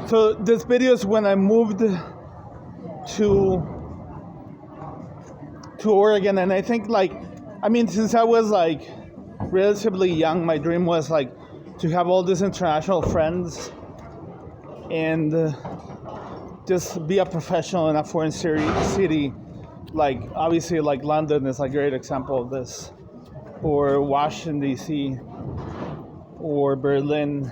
So this video is when I moved to Oregon, and I think since I was relatively young, my dream was to have all these international friends and just be a professional in a foreign city. Obviously London is a great example of this, or Washington D.C. or Berlin.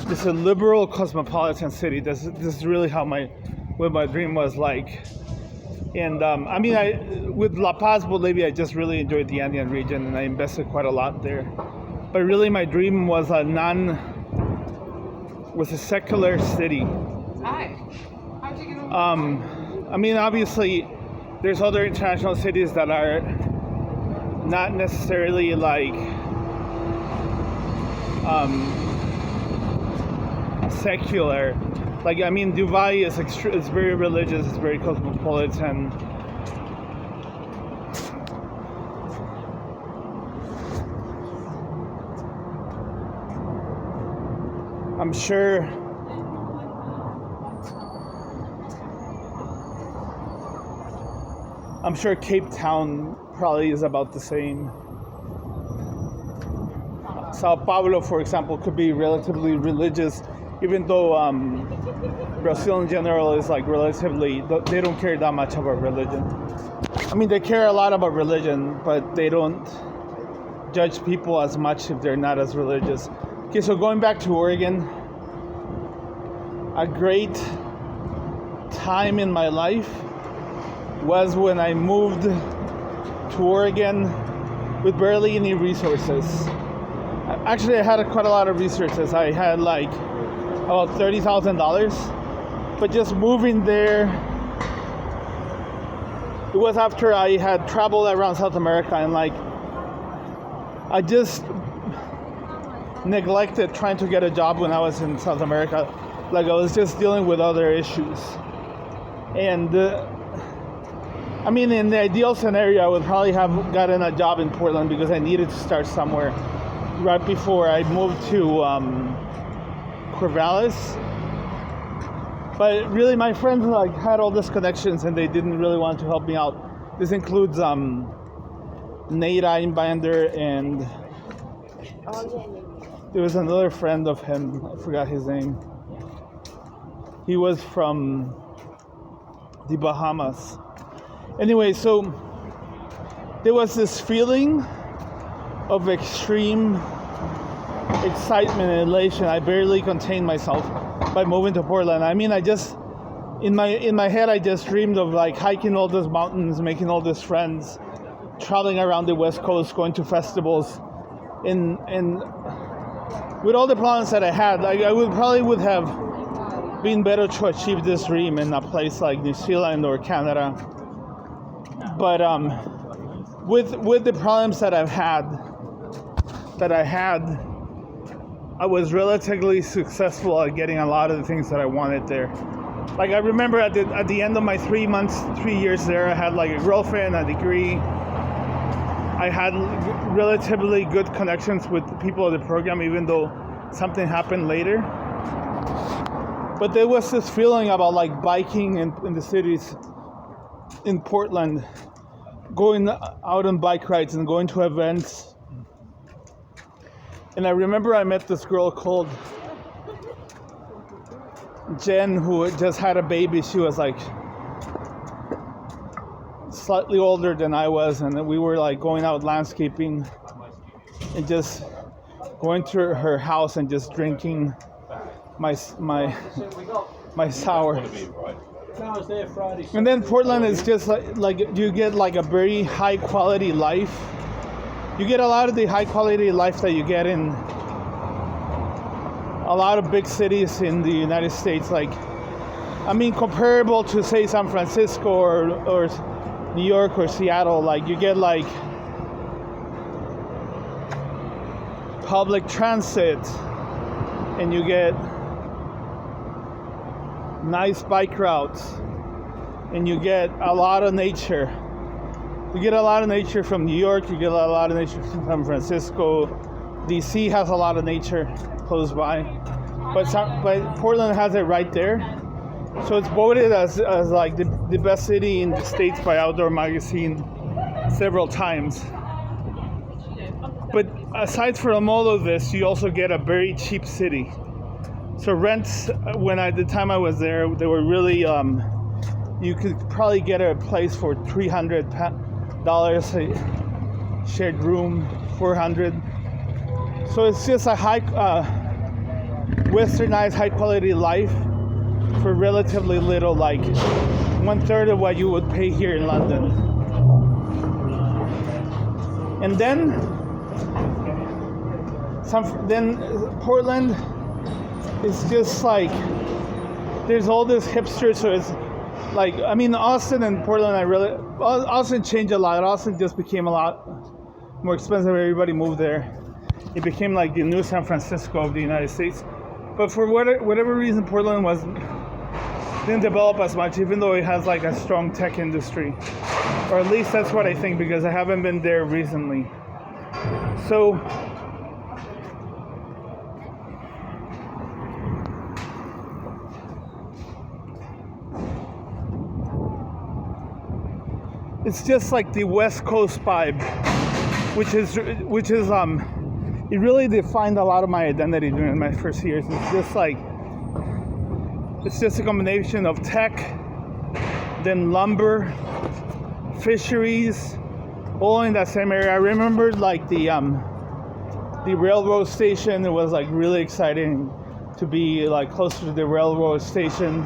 It's a liberal cosmopolitan city. This is really what my dream was like. And with La Paz, Bolivia, I just really enjoyed the Andean region, and I invested quite a lot there. But really, my dream was a secular city. Hi. How'd you get over? Obviously, there's other international cities that are not necessarily secular. Dubai is very religious, it's very cosmopolitan. I'm sure Cape Town probably is about the same. Sao Paulo, for example, could be relatively religious, even though Brazil in general is relatively, they don't care that much about religion. They care a lot about religion, but they don't judge people as much if they're not as religious. Okay, so going back to Oregon, a great time in my life was when I moved to Oregon with barely any resources. Actually, I had quite a lot of resources. I had about $30,000, but just moving there, it was after I had traveled around South America, and I just neglected trying to get a job when I was in South America. I was just dealing with other issues. And in the ideal scenario, I would probably have gotten a job in Portland because I needed to start somewhere right before I moved to Corvallis. But really, my friends had all these connections, and they didn't really want to help me out. This includes Nate Einbander, and there was another friend of him, I forgot his name. He was from the Bahamas. Anyway, so there was this feeling of extreme excitement and elation. I barely contained myself by moving to Portland. I just in my head I just dreamed of hiking all those mountains, making all these friends, traveling around the West Coast, going to festivals, and with all the problems that I had, I would have been better to achieve this dream in a place like New Zealand or Canada. But with the problems that I had, I was relatively successful at getting a lot of the things that I wanted there. I remember at the end of my 3 years there, I had a girlfriend, a degree. I had relatively good connections with the people of the program, even though something happened later. But there was this feeling about biking in the cities in Portland, going out on bike rides and going to events. And I remember I met this girl called Jen, who just had a baby. She was slightly older than I was, and we were going out landscaping and just going to her house and just drinking my sour. And then Portland is just you get a very high quality life. You get a lot of the high quality life that you get in a lot of big cities in the United States. Comparable to say San Francisco or New York or Seattle. You get public transit, and you get nice bike routes, and you get a lot of nature. You get a lot of nature from New York, you get a lot of nature from San Francisco. DC has a lot of nature close by. but Portland has it right there. So it's voted as like the best city in the States by Outdoor Magazine several times. But aside from all of this, you also get a very cheap city. So rents, the time I was there, they were really, you could probably get a place for $300 a shared room, $400. So it's just a westernized, high quality life for relatively little, like 1/3 of what you would pay here in London. And then Portland is just like, there's all this hipster, so it's like, I mean, Austin and Portland, Austin changed a lot. Austin just became a lot more expensive. Everybody moved there. It became like the new San Francisco of the United States. But for whatever reason, Portland didn't develop as much, even though it has like a strong tech industry. Or at least that's what I think, because I haven't been there recently. So it's just like the West Coast vibe, which is it really defined a lot of my identity during my first years. It's just a combination of tech, then lumber, fisheries, all in that same area. I remember like the railroad station. It was like really exciting to be like closer to the railroad station.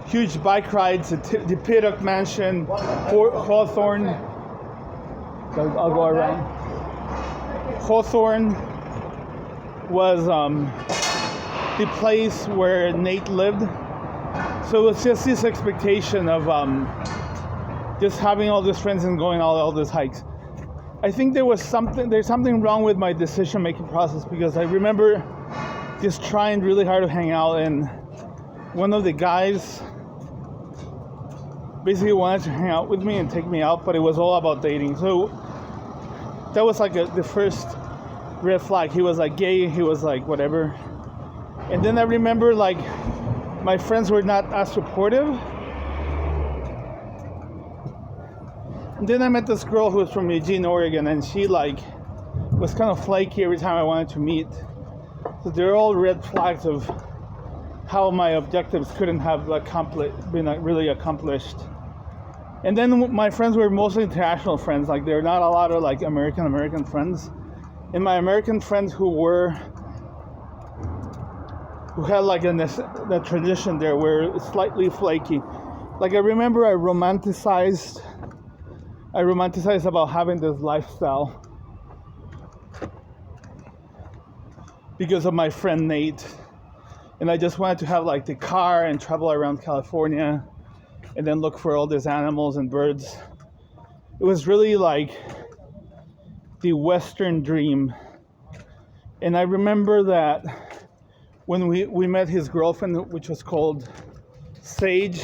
Huge bike rides at the Piddock Mansion, Hawthorne. I'll go around. Hawthorne was the place where Nate lived. So it was just this expectation of just having all these friends and going all these hikes. I think there's something wrong with my decision-making process, because I remember just trying really hard to hang out, and one of the guys basically wanted to hang out with me and take me out, but it was all about dating. So that was like the first red flag. He was like gay, he was like whatever. And then I remember like my friends were not as supportive. And then I met this girl who was from Eugene, Oregon, and she like was kind of flaky every time I wanted to meet. So they're all red flags of how my objectives couldn't have been really accomplished. And then my friends were mostly international friends. Like, there are not a lot of like American friends. And my American friends who had like the tradition there were slightly flaky. Like, I remember I romanticized about having this lifestyle because of my friend Nate. And I just wanted to have like the car and travel around California and then look for all these animals and birds. It was really like the Western dream. And I remember that when we met his girlfriend, which was called Sage.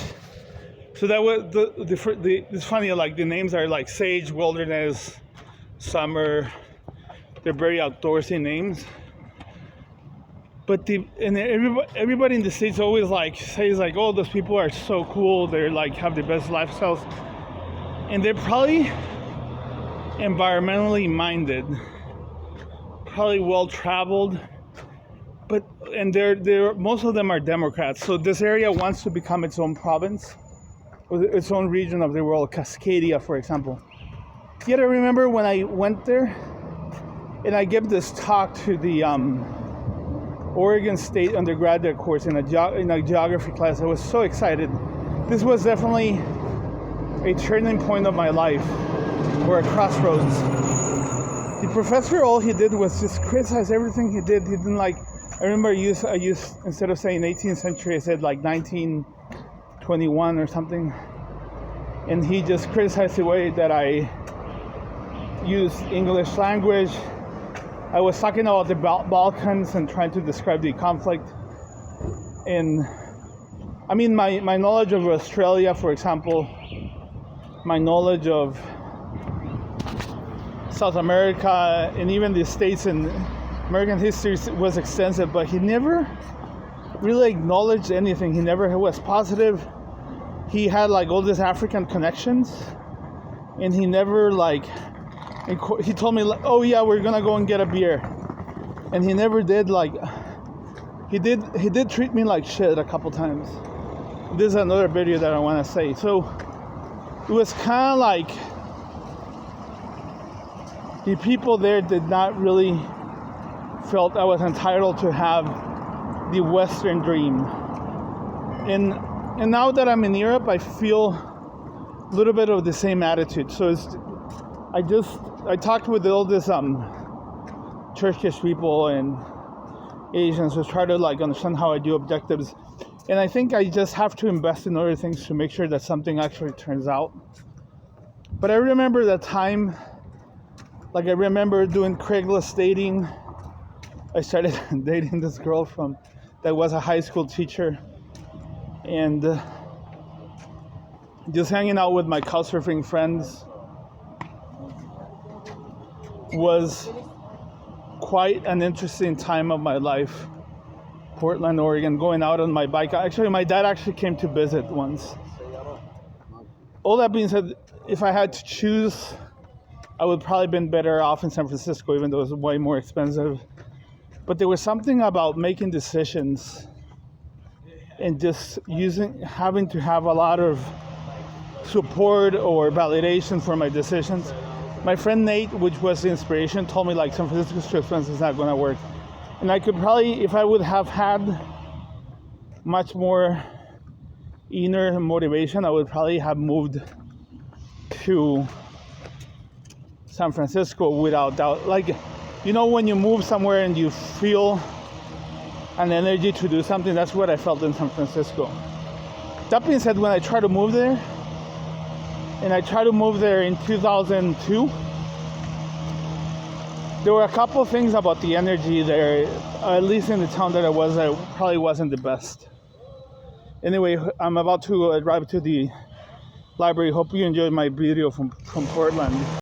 So that was it's funny, like the names are like Sage, Wilderness, Summer. They're very outdoorsy names. But everybody in the States always like says like, oh, those people are so cool. They're like have the best lifestyles, and they're probably environmentally minded, probably well traveled. And they're most of them are Democrats. So this area wants to become its own province, or its own region of the world. Cascadia, for example. Yet I remember when I went there, and I gave this talk to the Oregon State undergraduate course in a geography class. I was so excited. This was definitely a turning point of my life, or a crossroads. The professor, all he did was just criticize everything he did. He didn't like. I remember I used instead of saying 18th century, I said like 1921 or something. And he just criticized the way that I used English language. I was talking about the Balkans and trying to describe the conflict. And I mean, my knowledge of Australia, for example, my knowledge of South America and even the States, and American history was extensive, but he never really acknowledged anything. He never was positive. He had like all these African connections, and he never like, he told me like, oh yeah, we're gonna go and get a beer, and he never did. Like, he did treat me like shit a couple times. This is another video that I want to say. So it was kind of like the people there did not really felt I was entitled to have the Western dream. And now that I'm in Europe, I feel a little bit of the same attitude. So I talked with all this Turkish people and Asians who try to like understand how I do objectives. And I think I just have to invest in other things to make sure that something actually turns out. But I remember that time, like I remember doing Craigslist dating. I started dating this girl that was a high school teacher, and just hanging out with my couchsurfing friends was quite an interesting time of my life. Portland, Oregon, going out on my bike. Actually, my dad actually came to visit once. All that being said, if I had to choose, I would probably been better off in San Francisco, even though it was way more expensive. But there was something about making decisions and just having to have a lot of support or validation for my decisions. My friend Nate, which was the inspiration, told me like San Francisco's too expensive, it's not going to work. And I could probably, if I would have had much more inner motivation, I would probably have moved to San Francisco without doubt. Like, you know, when you move somewhere and you feel an energy to do something, that's what I felt in San Francisco. That being said, when I tried to move there, and I tried to move there in 2002, there were a couple of things about the energy there, at least in the town that I was, that probably wasn't the best. Anyway, I'm about to arrive to the library. Hope you enjoyed my video from Portland.